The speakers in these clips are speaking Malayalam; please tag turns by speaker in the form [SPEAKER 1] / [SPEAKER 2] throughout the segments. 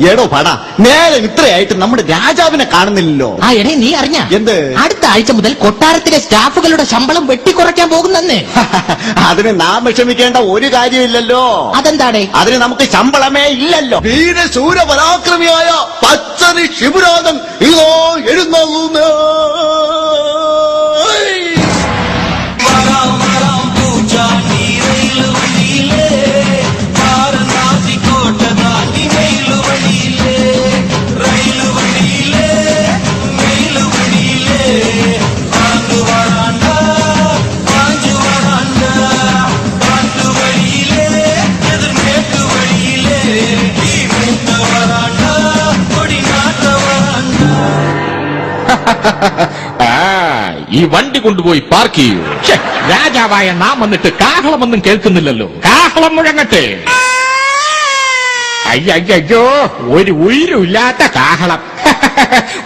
[SPEAKER 1] എടോ പടാ, നേരെ ഇത്രയായിട്ട് നമ്മുടെ രാജാവിനെ കാണുന്നില്ലല്ലോ.
[SPEAKER 2] ആ എടേ, നീ അറിഞ്ഞ
[SPEAKER 1] എന്ത്?
[SPEAKER 2] അടുത്ത ആഴ്ച മുതൽ കൊട്ടാരത്തിലെ സ്റ്റാഫുകളുടെ ശമ്പളം വെട്ടിക്കുറയ്ക്കാൻ പോകുന്നെന്ന്.
[SPEAKER 1] അതിന് നാം വിഷമിക്കേണ്ട ഒരു കാര്യമില്ലല്ലോ.
[SPEAKER 2] അതെന്താണേ?
[SPEAKER 1] അതിന് നമുക്ക് ശമ്പളമേ ഇല്ലല്ലോ. വീരശൂര പരാക്രമിയായ പച്ചനി ശിവരാജൻ ഇതോ എഴുന്നള്ളുന്നു.
[SPEAKER 3] ഈ വണ്ടി കൊണ്ടുപോയി പാർക്ക് ചെയ്യൂ. രാജാവായ നാം വന്നിട്ട് കാഹളമൊന്നും കേൾക്കുന്നില്ലല്ലോ. കാഹളം മുഴങ്ങട്ടെ. അയ്യോ, ഒരു ഉയരുമില്ലാത്ത കാഹളം.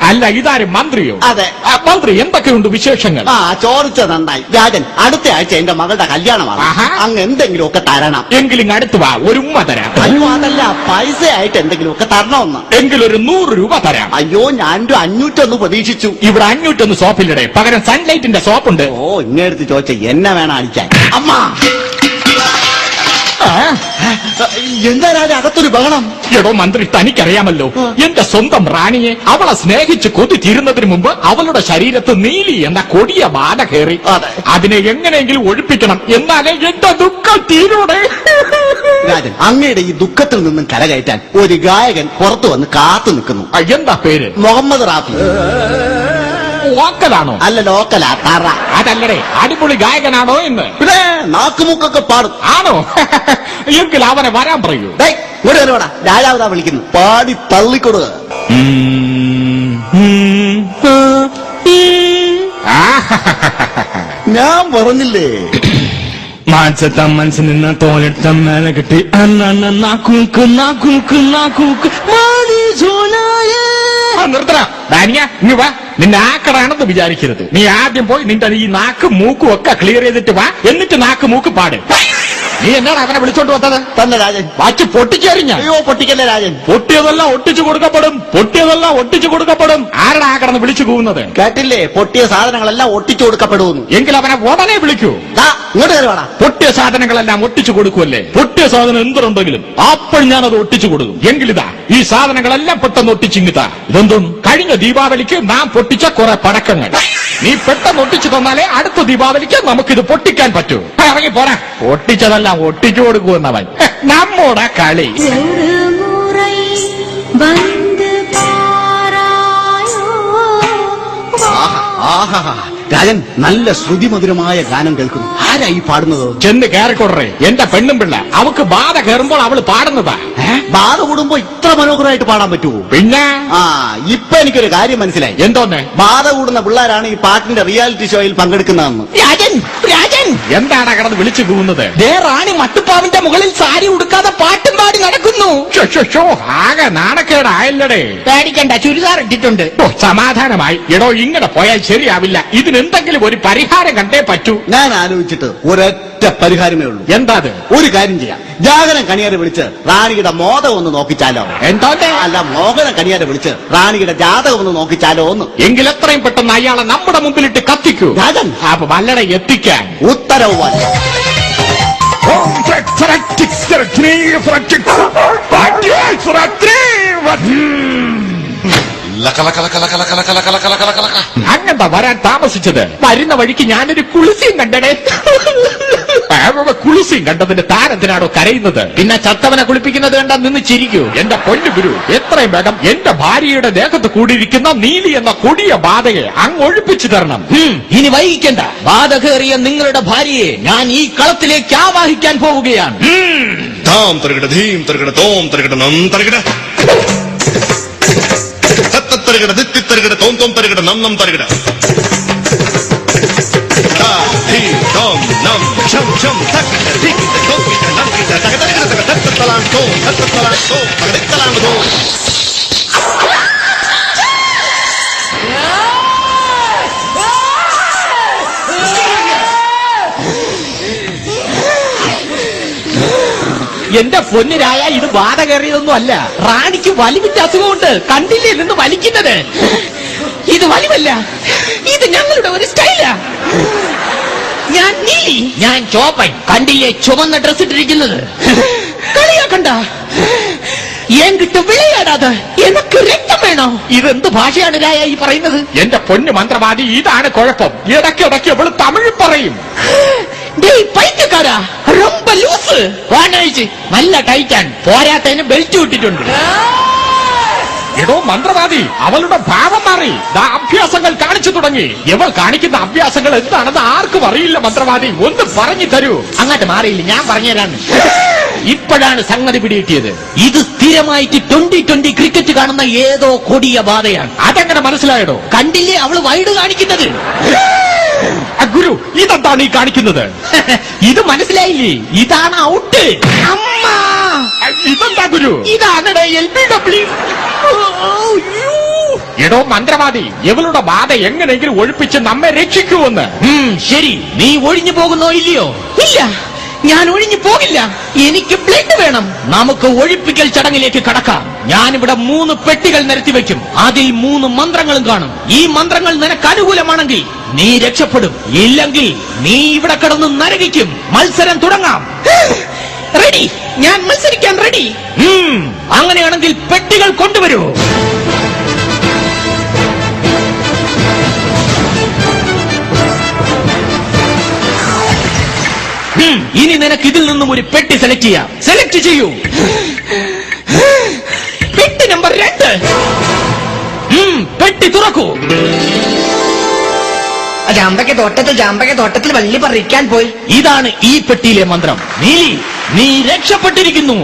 [SPEAKER 3] അല്ല, ഇതാരും മന്ത്രിയോ?
[SPEAKER 1] അതെ.
[SPEAKER 3] മന്ത്രി, എന്തൊക്കെയുണ്ട് വിശേഷങ്ങൾ?
[SPEAKER 1] ചോദിച്ചത് നന്നായി. രാജൻ, അടുത്ത ആഴ്ച എന്റെ മകളുടെ കല്യാണമാണ്. അങ്ങ് എന്തെങ്കിലുമൊക്കെ തരണം.
[SPEAKER 3] എങ്കിലും അടുത്ത് വാ, ഒരു ഉമ്മ തരാം.
[SPEAKER 1] അയ്യോ, അതല്ല, പൈസ ആയിട്ട് എന്തെങ്കിലുമൊക്കെ തരണമെന്ന്.
[SPEAKER 3] എങ്കിലൊരു 100 രൂപ തരാം.
[SPEAKER 1] അയ്യോ, ഞാനൊരു 500 പ്രതീക്ഷിച്ചു.
[SPEAKER 3] ഇവിടെ 500 സോപ്പില്ലടേ, പകരം സൺലൈറ്റിന്റെ സോപ്പുണ്ട്.
[SPEAKER 1] ഇങ്ങെടുത്ത് ചോദിച്ച എന്നെ വേണം അടിക്കാൻ. അമ്മ, എന്താ രാജ അകത്തൊരു ബഹളം?
[SPEAKER 3] എടോ മന്ത്രി, തനിക്കറിയാമല്ലോ എന്റെ സ്വന്തം റാണിയെ അവളെ സ്നേഹിച്ച് കൊതി തീരുന്നതിന് മുമ്പ് അവളുടെ ശരീരത്ത് നീലി എന്ന കൊടിയ ബാധ കയറി. അതിനെ എങ്ങനെയെങ്കിലും ഒഴിപ്പിക്കണം, എന്നാലേ എന്റെ ദുഃഖം തീരൂടെ.
[SPEAKER 1] രാജൻ, അങ്ങയുടെ ഈ ദുഃഖത്തിൽ നിന്നും കരകയറ്റാൻ ഒരു ഗായകൻ പുറത്തു വന്ന് കാത്തു നിൽക്കുന്നു.
[SPEAKER 3] എന്താ പേര്?
[SPEAKER 1] മുഹമ്മദ് റാഫി.
[SPEAKER 3] ലോക്കലാണോ?
[SPEAKER 1] അല്ല, ലോക്കലാ, തറ.
[SPEAKER 3] അതല്ലടേ, അടിപൊളി ഗായകനാണോ എന്ന്?
[SPEAKER 1] പിന്നെ നാക്കുമുക്കൊക്കെ പാടും.
[SPEAKER 3] ആണോ? എങ്കിൽ അവനെ വരാൻ പറയൂ.
[SPEAKER 1] ഇങ്ങോട്ട് വരുവാടാ, രാജാവതാ വിളിക്കുന്നു. പാടി തള്ളിക്കൊടുക. ഞാൻ പറഞ്ഞില്ലേ,
[SPEAKER 4] മാനസത്ത മനസ്സിൽ നിന്ന് തോലെടുത്ത മേലെ കിട്ടി നാക്കൂക്ക് നാക്കൂക്ക് നാക്കൂക്ക്
[SPEAKER 3] നിർത്തണം. ഡാനിയ, ഇങ്ങ് വാ. നിന്റെ ആക്കടാണെന്ന് വിചാരിക്കരുത്. നീ ആദ്യം പോയി നിന്റെ ഈ നാക്കും മൂക്കും ഒക്കെ ക്ലിയർ ചെയ്തിട്ട് വാ. എന്നിട്ട് നാക്ക് മൂക്ക് പാട്. നീ എന്നാണ് അവനെ വിളിച്ചോണ്ട് വന്നത്?
[SPEAKER 1] തന്നെ രാജൻ.
[SPEAKER 3] വാച്ച് പൊട്ടിച്ചേറിഞ്ഞ?
[SPEAKER 1] അയ്യോ, പൊട്ടിക്കല്ലേ രാജൻ.
[SPEAKER 3] പൊട്ടിയതെല്ലാം ഒട്ടിച്ചു കൊടുക്കപ്പെടും, പൊട്ടിയതെല്ലാം ഒട്ടിച്ചു കൊടുക്കപ്പെടും. ആരുടെ ആക്കടന്ന് വിളിച്ചു പോകുന്നത്?
[SPEAKER 1] കേട്ടില്ലേ, പൊട്ടിയ സാധനങ്ങളെല്ലാം ഒട്ടിച്ചു കൊടുക്കപ്പെടുന്നു.
[SPEAKER 3] എങ്കിൽ അവനെ ഉടനെ വിളിക്കൂ.
[SPEAKER 1] ഇങ്ങോട്ട് കയറുവാടാ.
[SPEAKER 3] പൊട്ടിയ സാധനങ്ങളെല്ലാം ഒട്ടിച്ചു കൊടുക്കുമല്ലേ? പൊട്ടിയ സാധനം എന്തുണ്ടെങ്കിലും അപ്പോൾ ഞാനത് ഒട്ടിച്ചു കൊടുക്കും. എങ്കിലിതാ, ഈ സാധനങ്ങളെല്ലാം പെട്ടെന്ന് ഒട്ടിച്ചിങ്ങിതാ. ഇതെന്തും കഴിഞ്ഞ ദീപാവലിക്ക് നാം പൊട്ടിച്ച കുറെ പടക്കങ്ങൾ. നീ പെട്ടെന്ന് ഒട്ടിച്ചു തന്നാലേ അടുത്ത ദീപാവലിക്ക് നമുക്കിത് പൊട്ടിക്കാൻ പറ്റൂ. ഇറങ്ങി പോരാ. ഒട്ടിച്ചതെല്ലാം ഒട്ടിച്ചു കൊടുക്കുമെന്നവൻ. നമ്മുടെ കളി.
[SPEAKER 1] രാജൻ, നല്ല ശ്രുതിമധുരമായ ഗാനം കേൾക്കുന്നു. ആരാ ഈ പാടുന്നത്?
[SPEAKER 3] ചെന്ന് കയറിക്കൊടറേ. എന്റെ പെണ്ണും പിള്ള, അവക്ക് ബാധ കയറുമ്പോൾ അവള് പാടുന്നതാ.
[SPEAKER 1] ബാധ കൂടുമ്പോ ഇത്ര മനോഹരമായിട്ട് പാടാൻ പറ്റുമോ?
[SPEAKER 3] പിന്നെ
[SPEAKER 1] ഇപ്പൊ എനിക്കൊരു കാര്യം മനസ്സിലായി.
[SPEAKER 3] എന്തോന്ന്?
[SPEAKER 1] ബാധ കൂടുന്ന പിള്ളേരാണ് ഈ പാട്ടിന്റെ റിയാലിറ്റി ഷോയിൽ പങ്കെടുക്കുന്നതെന്ന്.
[SPEAKER 2] രാജൻ, രാജൻ,
[SPEAKER 3] എന്താണ് കിടന്ന് വിളിച്ചു പോകുന്നത്?
[SPEAKER 2] റാണി മട്ടുപ്പാവിന്റെ മുകളിൽ സാരി ഉടുക്കാതെ പാട്ടും പാടി നടക്കുന്നു.
[SPEAKER 3] ആകെ നാണക്കേടായല്ലടേ.
[SPEAKER 2] പേടിക്കണ്ട, ചുരിദാർ ഇട്ടിട്ടുണ്ട്.
[SPEAKER 3] സമാധാനമായി. എടോ, ഇങ്ങനെ പോയാൽ ശരിയാവില്ല. ഇതിനെന്തെങ്കിലും ഒരു പരിഹാരം കണ്ടേ പറ്റൂ.
[SPEAKER 1] ഞാൻ ആലോചിച്ചിട്ട് ഒരൊറ്റ പരിഹാരമേ ഉള്ളൂ.
[SPEAKER 3] എന്താ അത്?
[SPEAKER 1] ഒരു കാര്യം ചെയ്യാം. ജാഗരം കണിയാരെ വിളിച്ച് റാണിയുടെ മോദം ഒന്ന് നോക്കിച്ചാലോ?
[SPEAKER 3] എന്തോന്നെ?
[SPEAKER 1] അല്ല, മോഹനം കണിയാരെ വിളിച്ച് റാണിയുടെ ജാതകം ഒന്ന് നോക്കിച്ചാലോ ഒന്ന്.
[SPEAKER 3] എങ്കിൽ എത്രയും പെട്ടെന്ന് അയാളെ നമ്മുടെ മുമ്പിലിട്ട് കത്തിക്കൂ.
[SPEAKER 1] രാജൻ,
[SPEAKER 3] അപ്പൊ വല്ലടെ എത്തിക്കാൻ
[SPEAKER 1] ഉത്തരവ്.
[SPEAKER 3] അങ്ങഎന്താ വരാൻ താമസിച്ചത്? വരുന്ന വഴിക്ക് ഞാനൊരു കുളിസിയും കണ്ടടേ. കുളിസിയും കണ്ടതിന്റെ താരെന്തിനാണോ കരയുന്നത്?
[SPEAKER 2] പിന്നെ ചത്തവനെ കുളിപ്പിക്കുന്നത് കണ്ടാ നിന്ന് ചിരിക്കൂ.
[SPEAKER 3] എന്റെ പൊന്നു ഗുരു, എത്രയും വേഗം എന്റെ ഭാര്യയുടെ ദേഹത്ത് കൂടിയിരിക്കുന്ന നീലി എന്ന കൊടിയ ബാധയെ അങ്ങ് ഒഴിപ്പിച്ചു തരണം.
[SPEAKER 2] ഇനി വൈകിക്കണ്ട. ബാധ കയറിയ നിങ്ങളുടെ ഭാര്യയെ ഞാൻ ഈ കളത്തിലേക്ക് ആവാഹിക്കാൻ പോവുകയാണ്.
[SPEAKER 5] താം തരകിട ധീം തരകിട തോം തരകിട നം തരകിട തരകിട ദിത്തി തരകിട തോം തോം തരകിട നം നം തരകിട
[SPEAKER 2] എന്റെ പൊന്നിരായ ഇത് ബാധ കയറിയതൊന്നും അല്ല. റാണിക്ക് വലിവിന്റെ അസുഖമുണ്ട്. കണ്ടില്ലേ നിന്ന് വലിക്കുന്നത്? ഇത് വലിവല്ല, ഇത് ഞങ്ങളുടെ ഒരു സ്റ്റൈലാ. ഞാൻ നീലി, ഞാൻ ചോപ്പൻ. കണ്ടില്ലേ ചുവന്ന ഡ്രസ് ഇട്ടിരിക്കുന്നത്? കളിയാക്കണ്ട, എങ്കിട്ട് വിളയാടാതെ എനക്ക് രക്തം വേണോ? ഇതെന്ത് ഭാഷയാണ് രായ ഈ പറയുന്നത്?
[SPEAKER 3] എന്റെ പൊന്നു മന്ത്രവാദി, ഇതാണ് കുഴപ്പം. ഇടയ്ക്കിടയ്ക്ക് അവള് തമിഴ് പറയും.
[SPEAKER 2] പൈറ്റക്കാരാ ரொம்ப ലൂസ്. വാനഴിച്ച് നല്ല ടൈറ്റാൻ, പോരാത്തതിന് ബെൽറ്റ് ഇട്ടിട്ടുണ്ട്.
[SPEAKER 3] എടോ മന്ത്രവാദി, അവളുടെ ഭാവം മാറി. ദാ അഭ്യാസങ്ങൾ കാണിച്ചു തുടങ്ങി. ഇവൾ കാണിക്കുന്ന അഭ്യാസങ്ങൾ എന്താണെന്ന് ആർക്കും അറിയില്ല. മന്ത്രവാദി, ഒന്ന് പറഞ്ഞു തരൂ.
[SPEAKER 2] അങ്ങോട്ട് മാറിയില്ല, ഞാൻ പറഞ്ഞുതരാണ്. ഇപ്പോഴാണ് സംഗതി പിടികിട്ടിയത്. ഇത് സ്ഥിരമായിട്ട് 2020 ക്രിക്കറ്റ് കാണുന്ന ഏതോ കൊടിയ ബാധയാണ്.
[SPEAKER 3] അതെങ്ങനെ മനസ്സിലായടോ?
[SPEAKER 2] കണ്ടില്ലേ അവള് വൈഡ് കാണിക്കുന്നത്?
[SPEAKER 3] ഗുരു, ഇതെന്താണ് ഈ കാണിക്കുന്നത്?
[SPEAKER 2] ഇത് മനസ്സിലായില്ലേ? ഇതാണ് ഔട്ട്. അമ്മ,
[SPEAKER 3] ഇതെന്താ ഗുരു?
[SPEAKER 2] ഇതാണ് LBW.
[SPEAKER 3] എടോ മന്ത്രവാദി, ഇവളുടെ ബാധ എങ്ങനെയെങ്കിലും ഒഴിപ്പിച്ച് നമ്മെ രക്ഷിക്കുമെന്ന്.
[SPEAKER 2] ശരി, നീ ഒഴിഞ്ഞു പോകുന്നോ ഇല്ലയോ? ഇല്ല, ഞാൻ ഒഴിഞ്ഞു പോകില്ല. എനിക്ക് ബ്ലഡ് വേണം. നമുക്ക് ഒഴിപ്പിക്കൽ ചടങ്ങിലേക്ക് കടക്കാം. ഞാനിവിടെ 3 പെട്ടികൾ നിരത്തി വെക്കും. അതിൽ 3 മന്ത്രങ്ങളും കാണും. ഈ മന്ത്രങ്ങൾ നിനക്ക് അനുകൂലമാണെങ്കിൽ നീ രക്ഷപ്പെടും, ഇല്ലെങ്കിൽ നീ ഇവിടെ കിടന്ന് നരകിക്കും. മത്സരം തുടങ്ങാം. റെഡി? ഞാൻ മത്സരിക്കാൻ റെഡി. അങ്ങനെയാണെങ്കിൽ പെട്ടികൾ കൊണ്ടുവരൂ. ഇനി നിനക്ക് ഇതിൽ നിന്നും ഒരു പെട്ടി സെലക്ട് ചെയ്യാം. സെലക്ട് ചെയ്യൂ. പെട്ടി നമ്പർ 2. പെട്ടി തുറക്കൂ.
[SPEAKER 6] ജാമ്പക തോട്ടത്തിൽ വള്ളി പറിക്കാൻ പോയി.
[SPEAKER 2] ഇതാണ് ഈ പെട്ടിയിലെ മന്ത്രം. നീലി, നീ രക്ഷപ്പെട്ടിരിക്കുന്നു.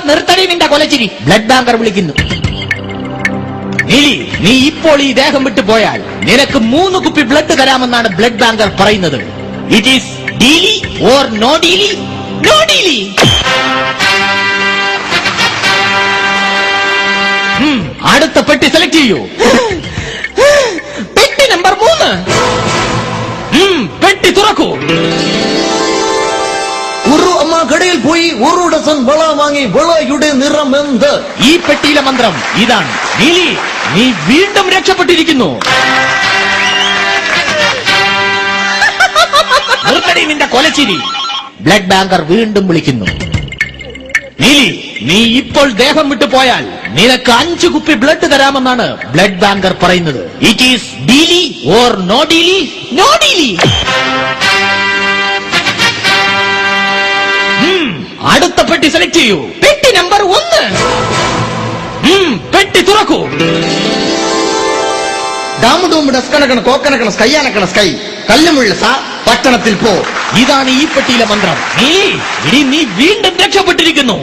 [SPEAKER 2] നിർത്തടി നിന്റെ കൊലച്ചിരി. ബ്ലഡ് ബാങ്കർ വിളിക്കുന്നു. നീലി, നീ ഇപ്പോൾ ഈ ദേഹം വിട്ടു പോയാൽ നിനക്ക് 3 കുപ്പി ബ്ലഡ് തരാമെന്നാണ് ബ്ലഡ് ബാങ്കർ പറയുന്നത്. It is deal or no deal? No deal. അടുത്ത പെട്ടി സെലക്ട് ചെയ്യൂ. പെട്ടി നമ്പർ 3. പെട്ടി തുറക്കൂ.
[SPEAKER 1] ഒരു അമ്മ കടയിൽ പോയി 1 ഡസൻ വള വാങ്ങി. വളയുടെ നിറം എന്ത്?
[SPEAKER 2] ഈ പെട്ടിയിലെ മന്ത്രം ഇതാണ്. നീലി, നീ വീണ്ടും രക്ഷപ്പെട്ടിരിക്കുന്നു. നിർത്തടി നിന്റെ കൊലച്ചിരി. ബ്ലഡ് ബാങ്കർ വീണ്ടും വിളിക്കുന്നു. നീലി, നീ ഇപ്പോൾ ദേഹം വിട്ടു പോയാൽ നിനക്ക് 5 കുപ്പി ബ്ലഡ് തരാമെന്നാണ് ബ്ലഡ് ബാങ്കർ പറയുന്നത്. It is deal or no deal? No deal. അടുത്ത പെട്ടി സെലക്ട് ചെയ്യൂ. പെട്ടി നമ്പർ 1. പെട്ടി തുറക്കൂ.
[SPEAKER 1] ഡാമുഡൂം ഡസ്കണക്കണ കോക്കണക്കണ സ്കൈയാനക്കണ സ്കൈ കല്ലുമുള്ള സാ പട്ടണത്തിൽ പോ.
[SPEAKER 2] ഇതാണ് ഈ പെട്ടിയിലെ മന്ത്രം. നീ വീണ്ടും രക്ഷപ്പെട്ടിരിക്കുന്നു.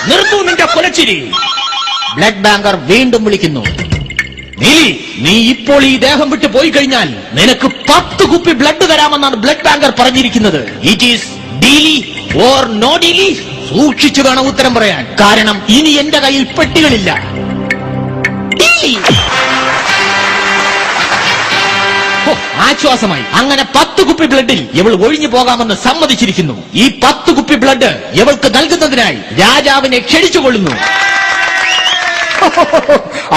[SPEAKER 2] നിർത്തൂ നിന്റെ കൊലച്ചിരി. ബ്ലഡ് ബാങ്കർ വീണ്ടും വിളിക്കുന്നു. നീ ഇപ്പോൾ ഈ ദേഹം വിട്ട് പോയി കഴിഞ്ഞാൽ നിനക്ക് 10 കുപ്പി ബ്ലഡ് തരാമെന്നാണ് ബ്ലഡ് ബാങ്കർ പറഞ്ഞിരിക്കുന്നത്. It is deal or no deal? സൂക്ഷിച്ചു വേണം ഉത്തരം പറയാൻ, കാരണം ഇനി എന്റെ കയ്യിൽ പെട്ടികളില്ല. ഡീലി. ആശ്വാസമായി. അങ്ങനെ 10 കുപ്പി ബ്ലഡിൽ ഇവൾ ഒഴിഞ്ഞു പോകാമെന്ന് സമ്മതിച്ചിരിക്കുന്നു. ഈ 10 കുപ്പി ബ്ലഡ് ഇവൾക്ക് നൽകുന്നതിനായി രാജാവിനെ ക്ഷണിച്ചുകൊള്ളുന്നു.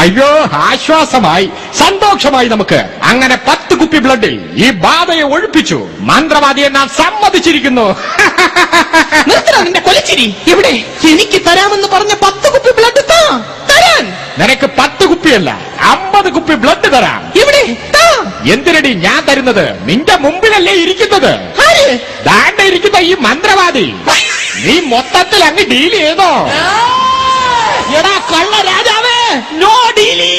[SPEAKER 3] അയ്യോ, ആശ്വാസമായി, സന്തോഷമായി. നമുക്ക് അങ്ങനെ 10 കുപ്പി ബ്ലഡിൽ ഈ ബാധയെ ഒഴിപ്പിച്ചു. മന്ത്രവാദിയെ നാം സമ്മതിച്ചിരിക്കുന്നു.
[SPEAKER 2] നിന്റെ കൊലച്ചിരി. ഇവിടെ എനിക്ക് തരാമെന്ന് പറഞ്ഞ 10 കുപ്പി ബ്ലഡ് തരാൻ.
[SPEAKER 3] നിനക്ക് 10 കുപ്പിയല്ല 50 കുപ്പി ബ്ലഡ് തരാം.
[SPEAKER 2] ഇവിടെ
[SPEAKER 3] എന്തിനടി ഞാൻ തരുന്നത്? നിന്റെ മുമ്പിലല്ലേ ഇരിക്കുന്നത്. ദാണ്ടെ ഇരിക്കുന്ന ഈ മന്ത്രവാദി. നീ മൊത്തത്തിൽ അങ്ങ് ഡീൽ ചെയ്തോ?
[SPEAKER 2] എടാ കള്ള രാജാവേ, നോ ഡീലി.